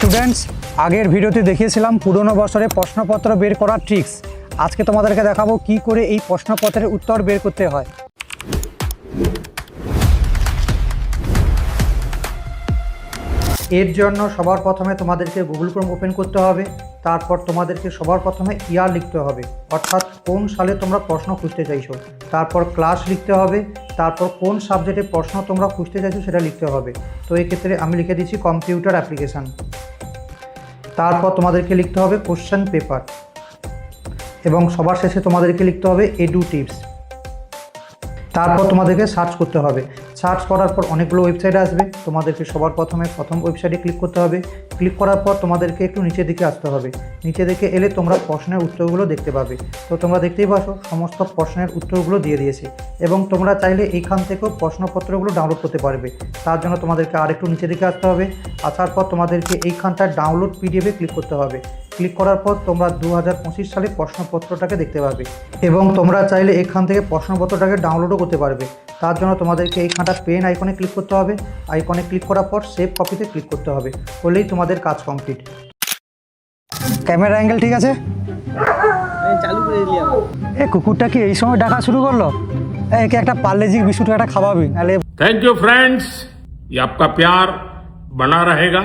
Students, আগের ভিডিওতে দেখিয়েছিলাম পুরনো বছরে প্রশ্নপত্র বের করার ট্রিক্স। আজকে তোমাদেরকে দেখাবো কি করে এই প্রশ্নপত্রের উত্তর বের করতে হয়। এর জন্য সবার প্রথমে তোমাদেরকে গুগল ক্রোম ওপেন করতে হবে। তারপর তোমাদেরকে সবার প্রথমে ইয়ার লিখতে হবে, অর্থাৎ কোন সালে তোমরা প্রশ্ন খুঁজতে চাইছো। তারপর ক্লাস লিখতে হবে। তারপর কোন সাবজেক্টে প্রশ্ন তোমরা খুঁজতে চাইছো সেটা লিখতে হবে। তো এই ক্ষেত্রে আমি লিখে দিচ্ছি কম্পিউটার অ্যাপ্লিকেশান। তারপর তোমাদেরকে লিখতে হবে কোশ্চেন পেপার এবং সবার শেষে তোমাদেরকে লিখতে হবে এডু টিপস। তারপর তোমাদেরকে সার্চ করতে হবে। সার্চ করার পর অনেকগুলো ওয়েবসাইট আসবে। তোমাদেরকে সবার প্রথমে প্রথম ওয়েবসাইটে ক্লিক করতে হবে। ক্লিক করার পর তোমাদেরকে একটু নিচের দিকে আসতে হবে। নিচের দিকে এলে তোমরা প্রশ্নের উত্তরগুলো দেখতে পাবে। তো তোমরা দেখতেই পাচ্ছ সমস্ত প্রশ্নের উত্তরগুলো দিয়ে দিয়েছে এবং তোমরা চাইলে এইখান থেকেও প্রশ্নপত্রগুলো ডাউনলোড করতে পারবে। তার জন্য তোমাদেরকে আরেকটু নিচের দিকে আসতে হবে। আসার পর তোমাদেরকে এইখানটায় ডাউনলোড পিডিএফে ক্লিক করতে হবে। ক্লিক করার পর তোমরা 2025 সালে প্রশ্নপত্রটাকে দেখতে পাবে এবং তোমরা চাইলে এখান থেকে প্রশ্নপত্রটাকে ডাউনলোডও করতে পারবে। তার জন্য তোমাদেরকে এইখানটা পেন আইকনে ক্লিক করতে হবে। আইকনে ক্লিক করার পর সেভ কপিতে ক্লিক করতে হবে। করলেই তোমাদের কাজ কমপ্লিট। ক্যামেরা অ্যাঙ্গেল ঠিক আছে? চালু করে দিলি আবার। এ কুকুরটা কি এই সময় ডাকা শুরু করলো? একে একটা পার্লেজি বিস্কুট একটা খাওয়াবি, নাহলে। थैंक यू फ्रेंड्स, ये आपका प्यार बना रहेगा।